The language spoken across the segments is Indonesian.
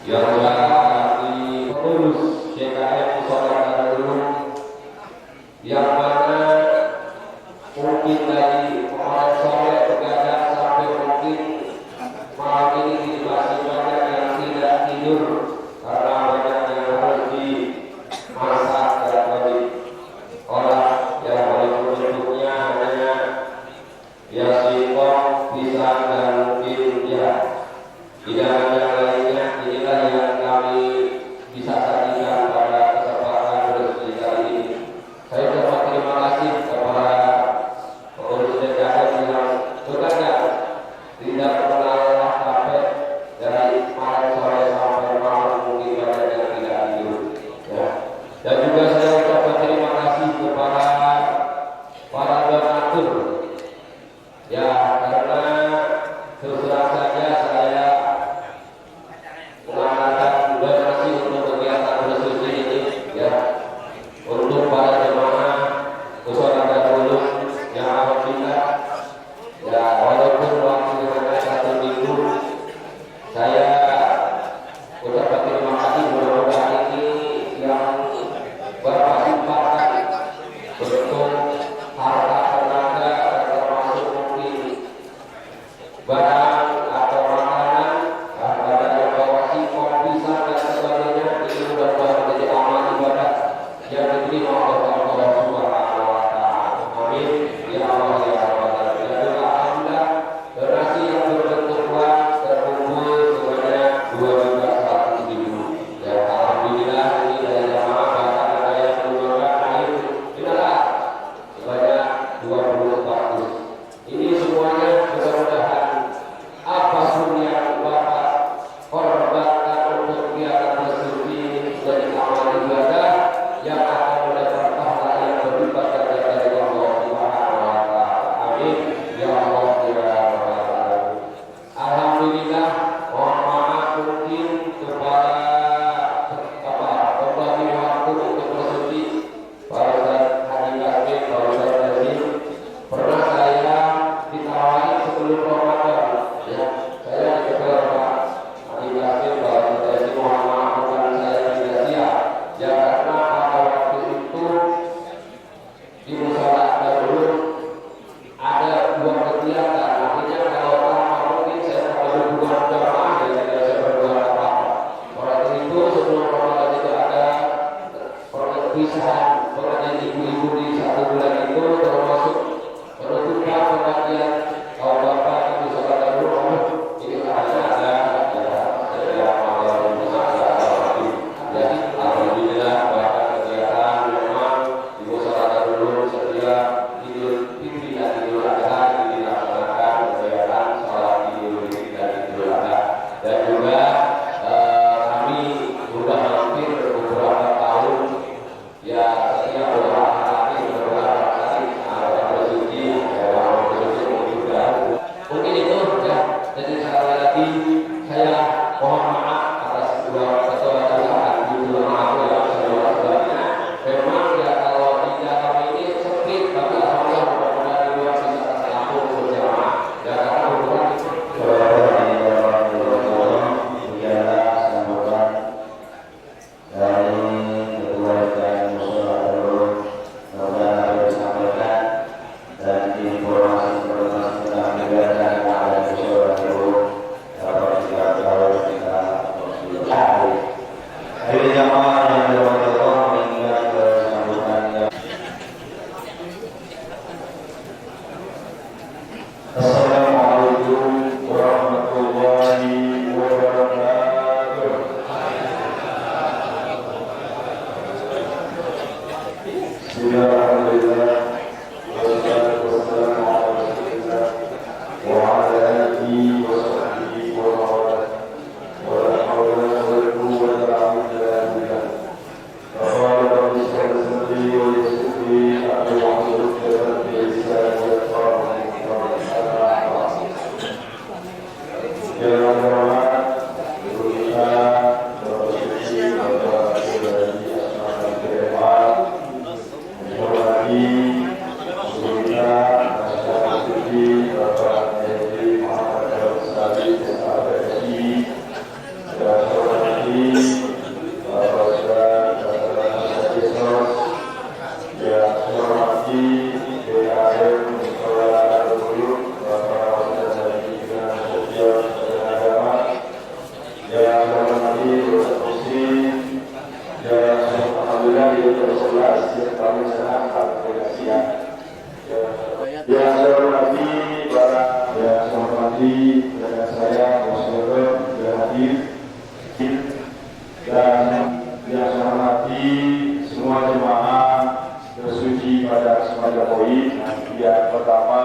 yang telah di pengurus JKM Musyawarah Darul yang mana mungkin dari kemarin sore begadang sampai mungkin malam ini masih banyak yang tidak tidur karena banyak yang harus dimasak dan diolah yang paling bentuknya hanya ya singkong, pisang dan mungkin ya hidangan yang lainnya. Inilah yang kami bisa sajikan pada kesempatan bersih kali ini. Saya ucapkan terima kasih kepada pengurus DKM yang bekerja tidak pernah lelah capek dari malam sore sampai malam, mungkin banyak yang tidak tidur ya. Dan juga saya ucapkan terima kasih kepada para donatur ya, karena terus terang saja saya mengadakan donasi untuk kegiatan bersih ini ya, untuk para jemaah Musyawarah Darul yang alhamdulillah ya, walaupun waktu hanya 1 minggu, saya ucapkan terima kasih. Mudah-mudahan ini yang bermanfaat bentuk harta tenaga dan termasuk mungkin barang atau makanan, ada yang bawa singkong, pisang dan sebagainya, ini mudah-mudahan menjadi amal ibadah yang diterima oleh Allah Subhanahu wa Ta'ala. Amin ya Allah ya Rabbal Alamin. Dan juga alhamdulillah donasi yang berbentuk uang terkumpul sebanyak 2.100.000 ya. Alhamdulillah ini dari jamaah, bahkan ada yang menyumbangkan air mineral sebanyak 20 ini semuanya mudah-mudahan apapun yang Bapak korbankan untuk kegiatan bersuci menjadi amal ibadah yang akan mendapat pahala yang berlipat ganda dari Allah Subhanahu wa Ta'ala. Amin ya Allah ya Rabbal Alamin. Alhamdulillah, mohon maaf mungkin kepada membagi waktu untuk bersuci Pak Ustaz Haji Kasmin, Pak Ustaz Yazid. Pernah saya ditawari sebelum Ramadan ya, saya ditegur Pak Haji Kasmin, Pak Ustaz Yazid, mohon maaf bukan saya tidak siap ya, karena pada waktu itu di Musyawarah Darul ada 2 kegiatan. Artinya kalau tanpa mungkin saya pada hubungan jamaah dan tidak saya berbuat apa-apa. Waktu itu sebelum Ramadan itu ada perpisahan pengajian ibu-ibu di 1 bulan itu, termasuk penutupan pengajian kaum bapak di Musyawarah Darul. Ini ada ya malam jadi alhamdulillah bahkan kegiatan memang di Musyawarah Darul setiap Idul Fitri dan Idul Adha dilaksanakan kegiatan sholat Idul Fitri dan Idul Adha. Dan juga kami sudah hampir beberapa tahun ya, setiap beberapa kali ada bersuci ya, bersuci juga mungkin itu ya. Jadi sekali lagi saya mohon maaf atas kesalahan jujur maaf ya, sebab-sebabnya memang ya kalau di dalam ini sempit, tapi alhamdulillah mudah-mudahan di luar bisa terlampung berjamaah ya, karena hubungan itu hadir dan yang saya hormati semua jemaah bersuci pada kesempatan poin. Yang pertama,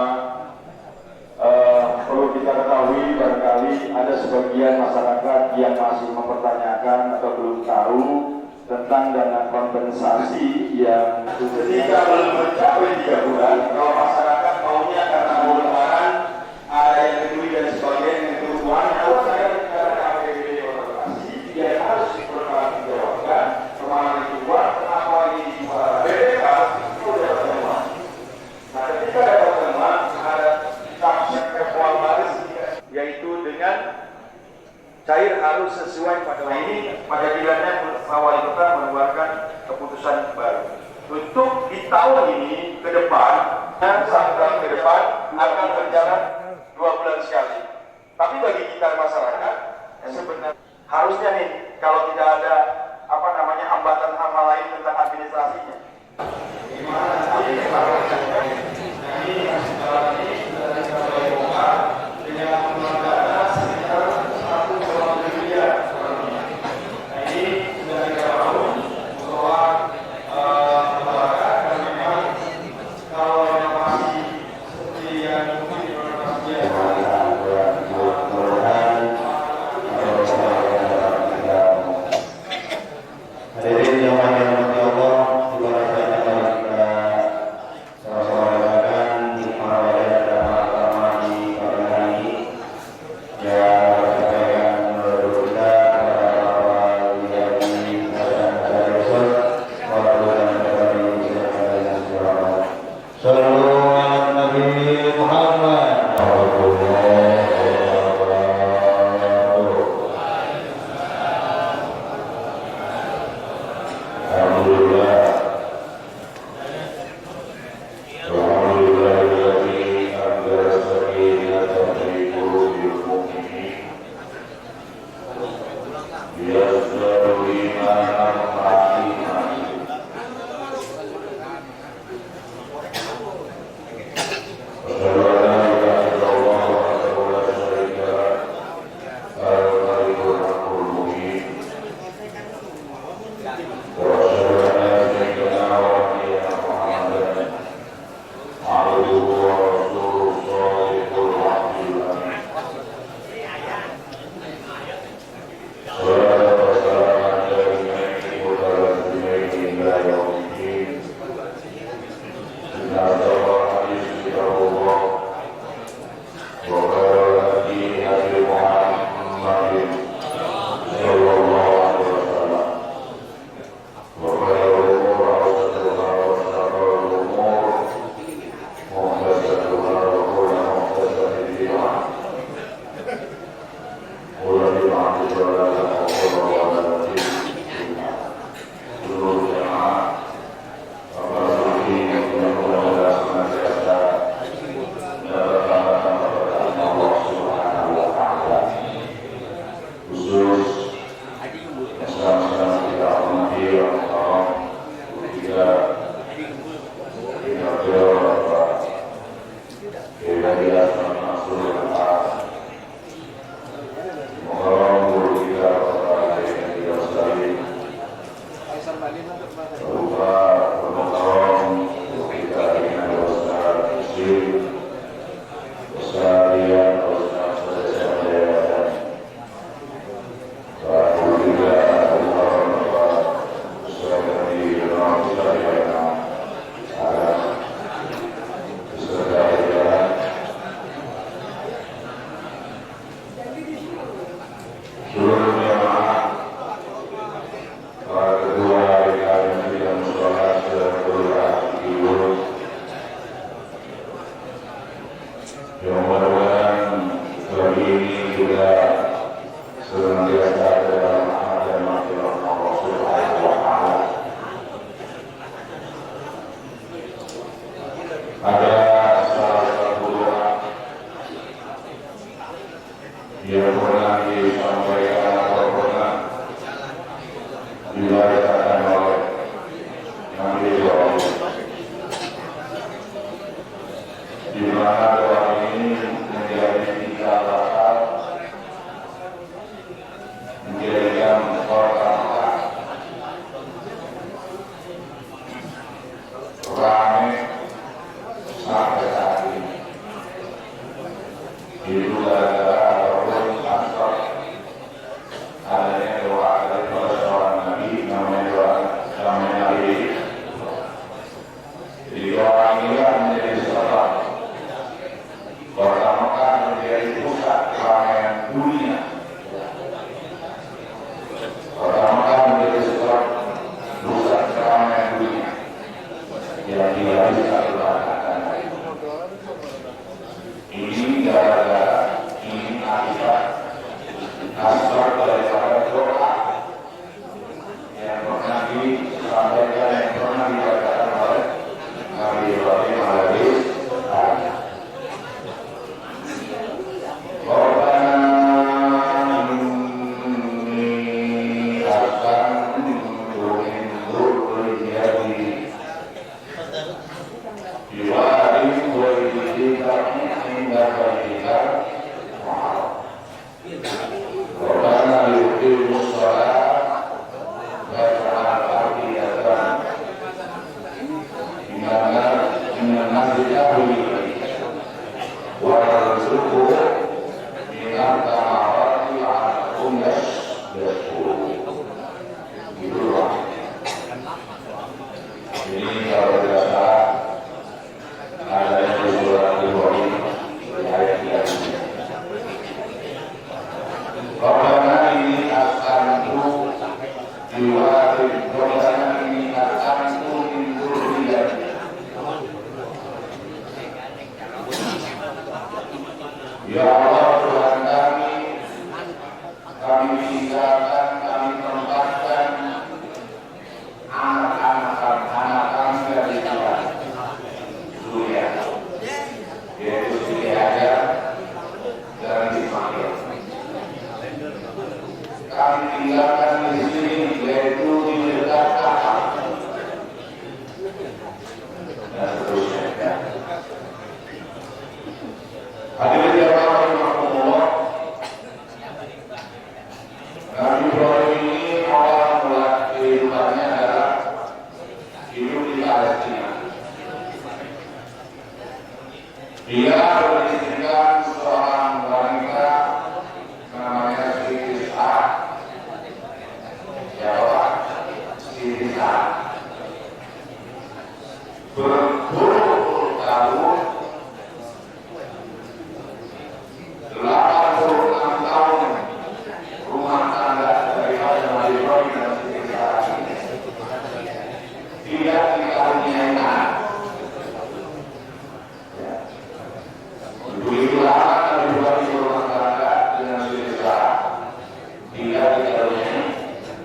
perlu kita ketahui barangkali ada sebagian masyarakat yang masih mempertanyakan atau belum tahu tentang dana kompensasi yang ketika belum mencapai 3 bulan, kalau masyarakat maunya karena mau lebaran ada yang kedui dan sebagainya yang kebutuhan, kalau saya karena APBD operasi dia harus bertanggungjawabkan kemana dibuat, kenapa ini dibuat. BPK itu dapat temuan. Nah, ketika dapat temuan ada tafsir evaluasi yaitu dengan cair harus sesuai pada ini pada bulannya Pak Wali Kota mengeluarkan keputusan baru untuk di tahun ini ke depan sampai ke depan akan berjalan 2 bulan sekali. Tapi bagi kita masyarakat sebenarnya harusnya nih kalau tidak ada hambatan-hambatan lain tentang administrasinya. adanya doa dari para seorang nabi namanya doa namanya nabi. Jadi doa inilah menjadi sebab Kota Mekah menjadi pusat keramaian dunia. Kota Mekah menjadi sebab pusat keramaian dunia yang tidak bisa dilakukan. Ini gara-gara ini akibat asal daripada doa yang pernah disampaikan, yang pernah dibacakan oleh Nabi Ibrahim alaihissalam. Ya Allah Tuhan kami tinggalkan, kami tempatkan anak-anak kami dari Tuhan Surya, yaitu Siti Hajar dan Ismail. Kami tinggalkan di sini, yaitu di dekat Kakak dan seterusnya. Hadirin yang rahimahumullah, Nabi Ibrahim ini awal mula kehidupannya adalah hidup di Palestina. Dia beristrikan seorang wanita namanya Siti Sarah. Siapa? Siti Sarah. Berpuluh-puluh tahun, 86 tahun rumah tangga daripada Nabi Ibrahim dan Siti Sarah ini tidak dikaruniai anak. Begitu lama Nabi Ibrahim berumah tangga dengan Siti Sarah tidak dikaruniai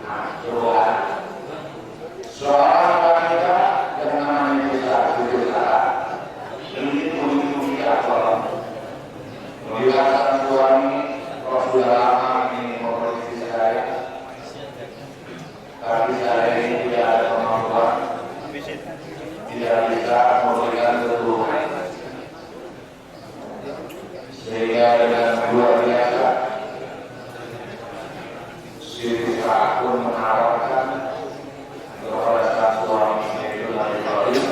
anak. Seorang wanita yang namanya Siti Sarah ingin melindungi Allah, melihatkan suami kalau sudah lama ini memiliki saya, tapi saya ini tidak ada kemampuan, tidak bisa memberikan keturunan, sehingga dengan luar biasa Siti Sarah pun menawarkan kepada sang suami yaitu Nabi Ibrahim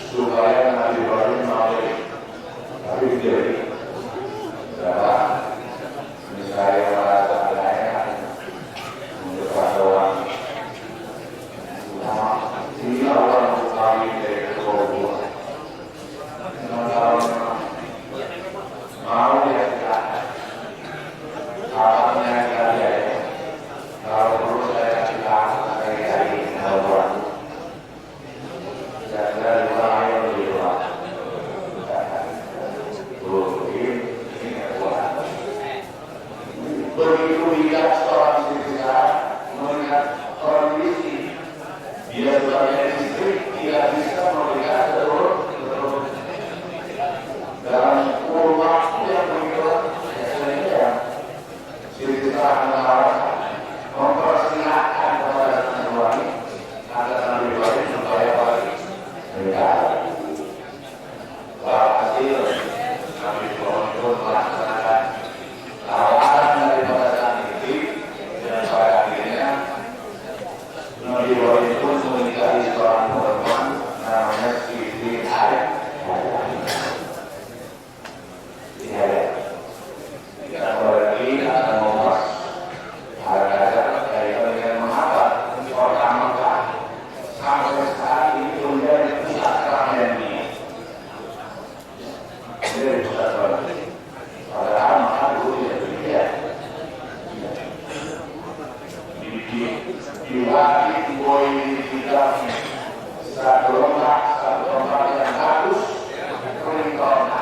supaya Nabi Ibrahim mau, tapi tidak. Saya merasa layak untuk orang ini orang kami dari keluarga mau ya silakan awalnya saya kalau perlu saya silakan dari orang dan dari orang yang di luar begitu bijak seorang Siti Sarah melihat kondisi dia sebagai istri tidak bisa melihat terus dalam kurun waktu yang begitu sehingga Siti Sarah menawarkan mempersilahkan kepada suami agar Nabi Ibrahim supaya menikah. Hasil Nabi Ibrahim pun melaksanakan tawaran daripada sang istri dan pada akhirnya Nabi Ibrahim pun menikahi seorang perempuan namanya Siti Hajar. Tidak berarti akan membahas diwakili poin tidak satu lembar yang bagus perintahnya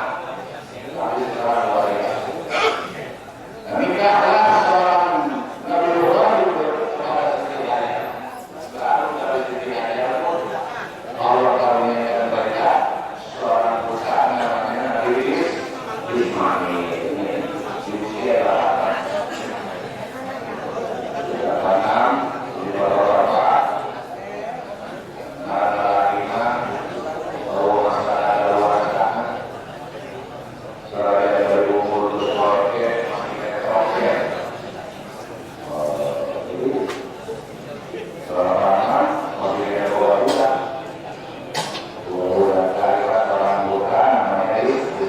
tapi sekarang luar biasa. Demikianlah seorang Nabi Ibrahim berkata sendiriannya. Selalu dari sendiriannya pun Allah kami yang mereka seorang perusahaan namanya Nabi Ismail. Di usia 86 di beberapa ada lima bahwa masalah luar sana saya dari umur terus oke masih oke selama masih bulan kalian orang bukan namanya itu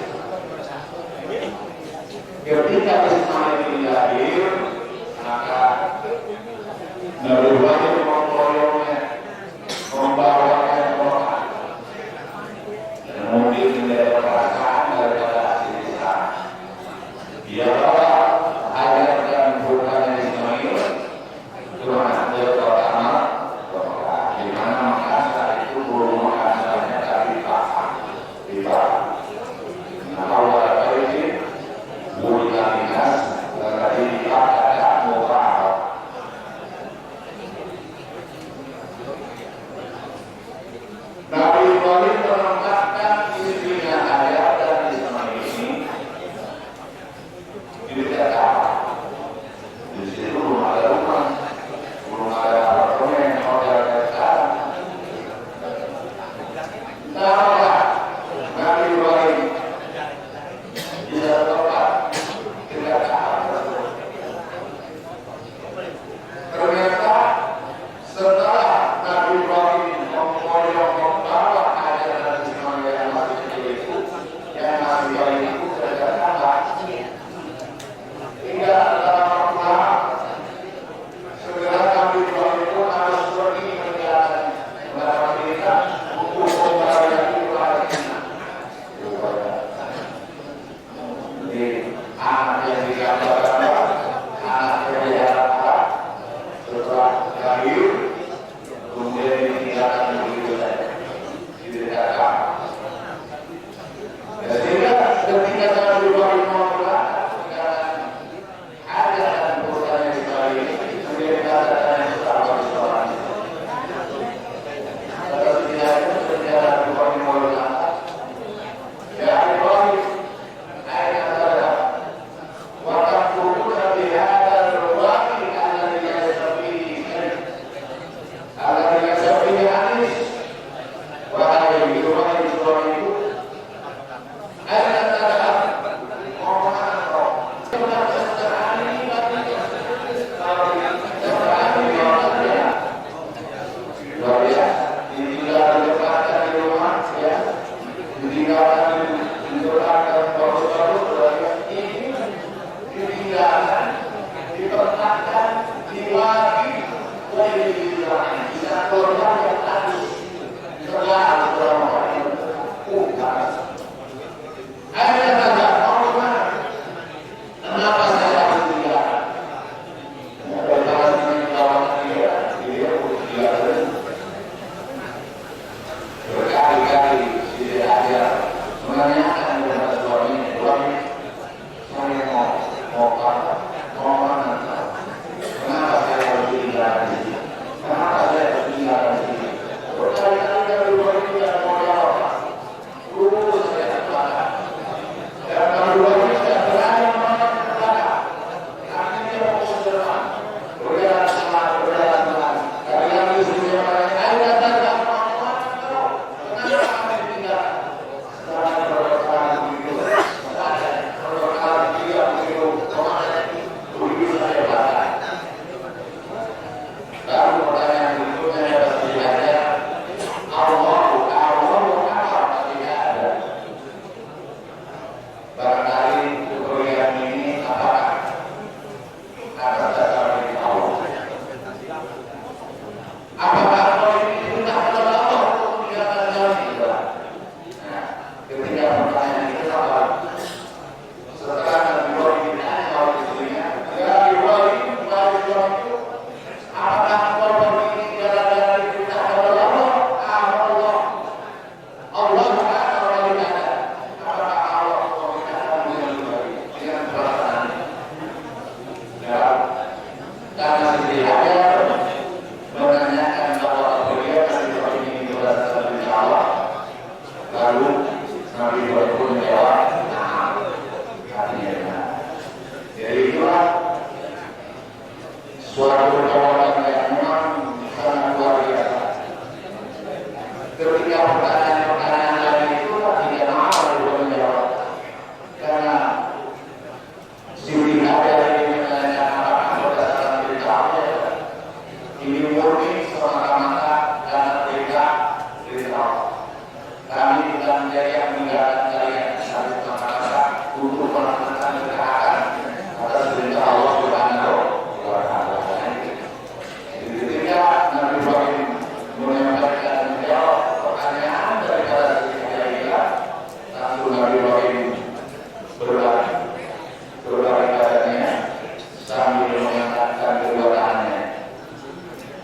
ketika Ismail ini lahir maka Nabi Ibrahim memperolehnya membawakan doa dan mungkin menjadi perasaan daripada sisa dia bawa ajar dan bukannya Ismail cuma dia pertama di mana Makassar itu burung Makassarnya dari di Barat nah awal dari burung Minas dan tadi di Barat ada Murah. Nabi Ibrahim menempatkan istrinya Hajar dan Ismail ini di dekat apa? Di situ belum ada rumah, belum ada apartemen, hotel dan sekarang. Nah, Nabi Ibrahim bisa tempat dekat apa? Ternyata setelah Nabi Ibrahim membawa Hajar dan Ismail yang masih kecil itu, yang masih bayi itu sudah tambah. Hingga dalam waktu segera Nabi Ibrahim itu harus pergi meninggalkan beberapa desa untuk membawa Ibrahim. Jadi anak yang digambarkan anak yang diharapkan setelah lahir kemudian ditinggalkan begitu saja di dekat kamar. Sehingga ketika Nabi Ibrahim mau meninggalkan Hajar dan putranya Ismail kemudian dikatakan yang pertama seorang kalau tidak itu ketika Nabi Ibrahim mau berkata ya Ibrahim ayat adalah wakaf kubur Nabi Hajar berwakil karena dia seperti agar dia seperti Anis wahai Ibrahim itu ayat adalah omongan roh luar biasa ditinggalkan berkata di rumah ya ditinggalkan didoakan baru-baru ini ditinggalkan dipertahankan diwakil oleh Ibrahim bisa korban yang tadi terlalu berapa bukan ada saja orang kenapa saya harus ditinggalkan karena Siti Hajar menanyakan bahwa beliau Nabi Ibrahim ini berasal dari Allah, lalu Nabi Ibrahim pun menjawab, nah, artinya. Jadi itulah suatu jawaban yang memang sangat luar biasa. Ketika pertanyaan-pertanyaan lain itu tidak mau menjawab, karena Siti Hajar ini menanyakan apakah berdasarkan berita Allah, ini murni semata-mata karena berita Allah. Kami tidak menjadi yang meninggalkan kalian dari semata-mata untuk melakukan kejahatan atas berita Allah Subhanahu wa Ta'ala. Ketika Nabi Ibrahim menyampaikan dan menjawab pertanyaan daripada Siti Hajar, langsung Nabi Ibrahim berbalik badannya sambil mengangkatkan kedua tangannya,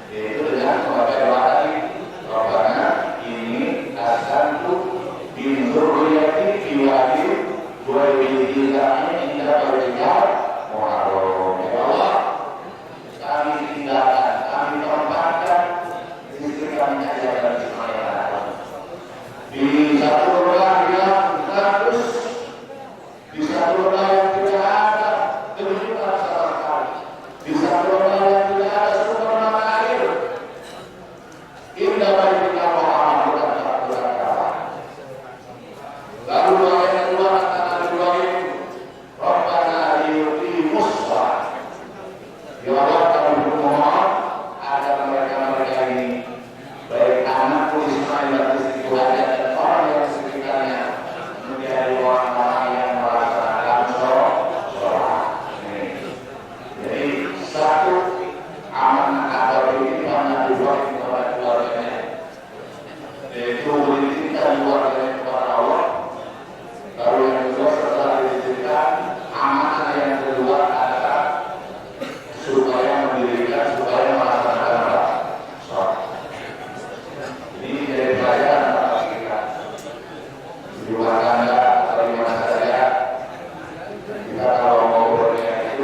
yaitu dengan membaca doa tadi, Rabbana ini as'aluka min dzurriyyati biwadin ghairi dzi zar'in indaka baitaka muharram. Ya Allah, kami tinggalkan, kami tempatkan di sisi kami Hajar dan Ismail di satu rumah yang bagus, di satu rumah yang tidak ada kehidupan sama sekali, di satu rumah yang tidak ada sumber mata air. Indah baitaka muharram bukan peraturan Allah. Lalu doa yang kedua kata Nabi Ibrahim, Rabbana liyuqimus shalah. Ya Allah, kami bermohon agar mereka ini, baik anakku Ismail dan istri Hajar dan orang yang sekitarnya, menjadi orang-orang yang melaksanakan sholat. Jadi satu amanah agama ini Nabi Ibrahim kepada keluarganya, yaitu berizinkan keluarganya kepada Allah. Lalu yang kedua setelah diizinkan, amanah yang kedua adalah supaya mendirikan, supaya melaksanakan sholat. Ini dari pelajaran apa kita di rumah tangga atau di mana saja, kita kalau mau berniat itu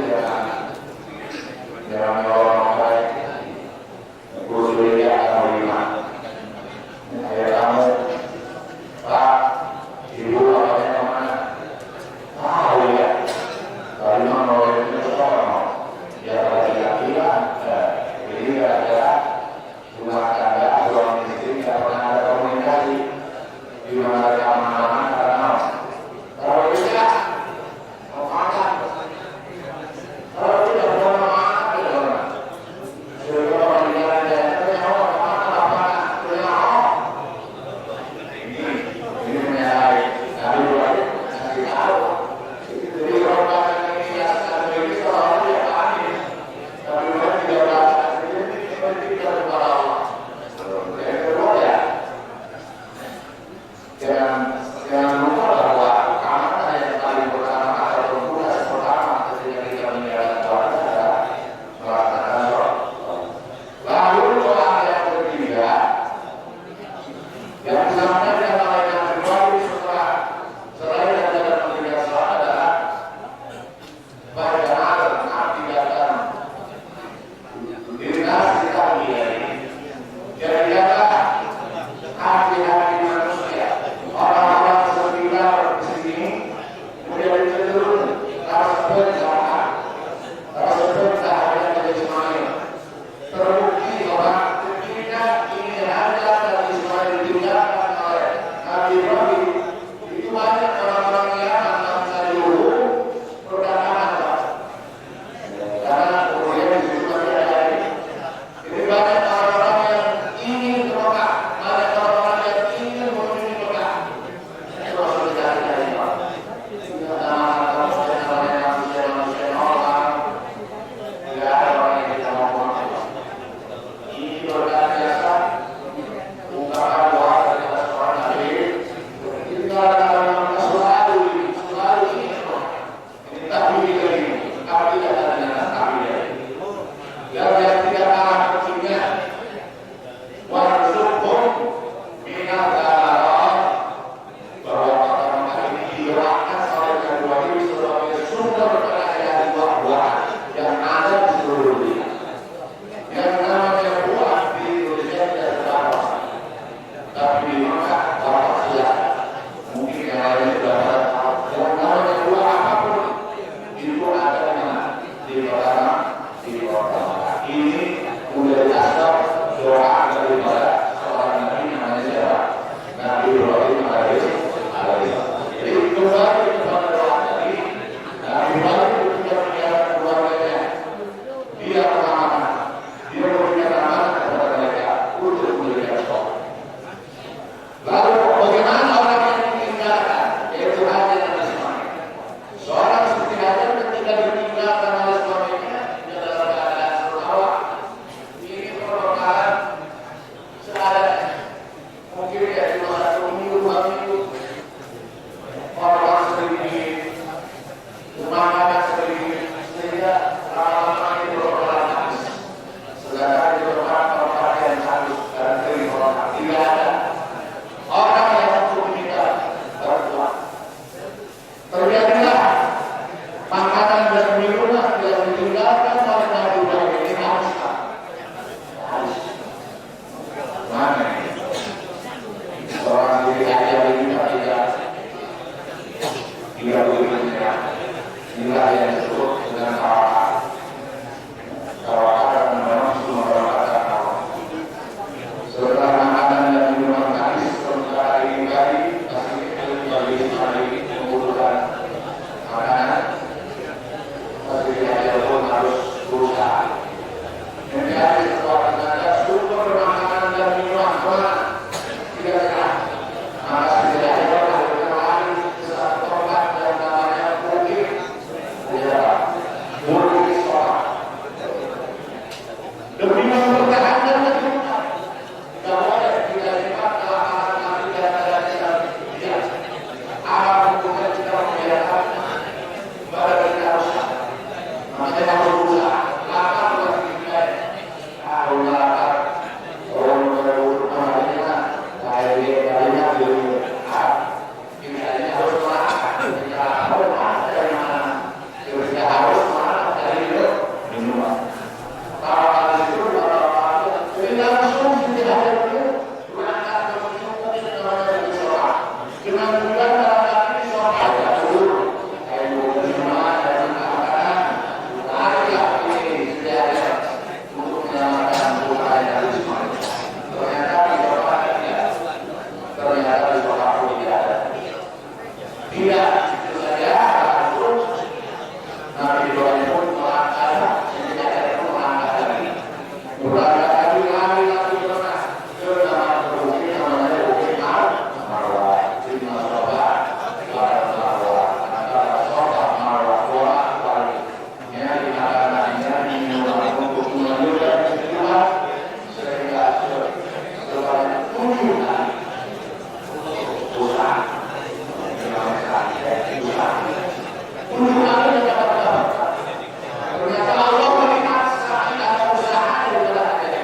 jangan orang baik, ini udah diasal doa daripada seorang nabi namanya siapa? Nabi Ibrahim alaihissalam. Jadi kembali kepada doa tadi, Nabi Ibrahim ketika meninggalkan keluarganya, dia kemana? Dia memberikan amanah kepada mereka untuk memberikan sholat. Lalu bagaimana orang yang ditinggalkan, yaitu Hajar dan Ismail? Seorang seperti Hajar ketika ditinggalkan oleh suaminya dalam keadaan tertawa, ini merupakan seadanya. Mungkin dia cuma 1 minggu, 2 minggu, orang sedikit, makanan sedikit, sehingga lama-lama itu berjalan. Sedangkan di beberapa pakaian halus dan kering orang tidak ada orang yang untuk kita berdoa. Terjadilah makanan dan minuman yang ditinggalkan oleh Nabi Ibrahim ini harus. Mana? Seorang diri aja ini tidak begini. Inilah yang disebut dengan kawakan. Kawakan memang cuma merupakan kawakan. Setelah makanan dan minuman habis, sementara ini masih bagi membutuhkan makanan, masih dia pun harus berusaha mencari sesuatu saja sumber makanan dan minuman mana tidak ada. Maka setidaknya harus kenali satu tempat yang namanya bukit, bukit sholat. Demi mempertahankan kehidupan, tidak boleh tidak cepat alat-alat tidak ada tidak. Alat hubungan kita membiarkan pada kita harus. Makanya harus berusaha. Lapar buat kita. Harus lapar. Orang berburu kemana? Kayaknya dulu. Kita harus makan. Kita harus makan dari mana? Kita harus makan dari minuman. Kalau itu tidak langsung tidak ada itu berangkat ke menyukai dengan sholat. Dengan bulan dalam ini sholat dulu. Ayo minuman dan makanan. Marilah ini sedia untuk menyelamatkan bukan dari Ismail. Ternyata di bawah tidak. Ternyata di bawah tidak ada. Tidak itu saja langsung Nabi Ibrahim pun melangkah. Tidak ada pun melangkah lagi. Berangkat lagi pernah ke nama bukit namanya Bukit Marwah. Di Marwah, antara Safa Marwah kali. Ini di makanannya diminum untuk melanjutkan kehidupan sehingga sebanyak 7 kali usaha. Ternyata Allah melihat saat ada usaha di dalamnya.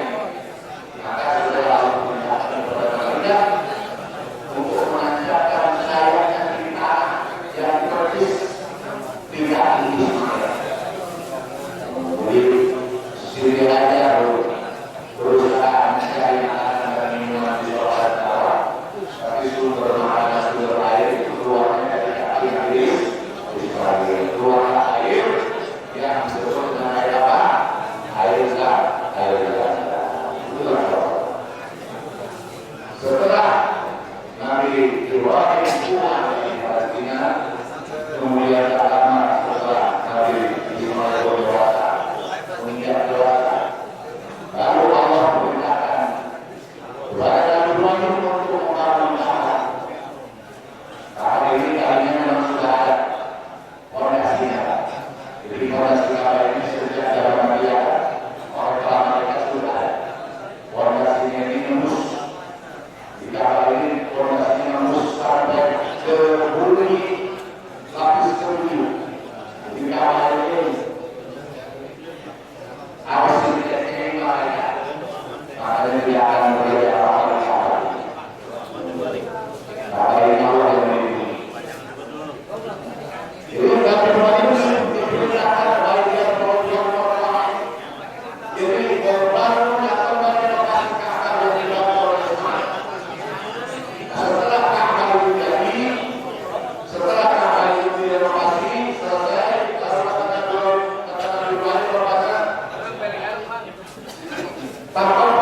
Allahumma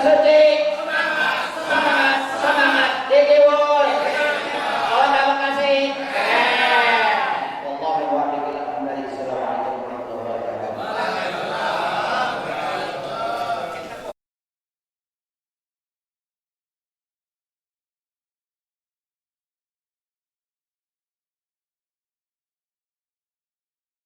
suci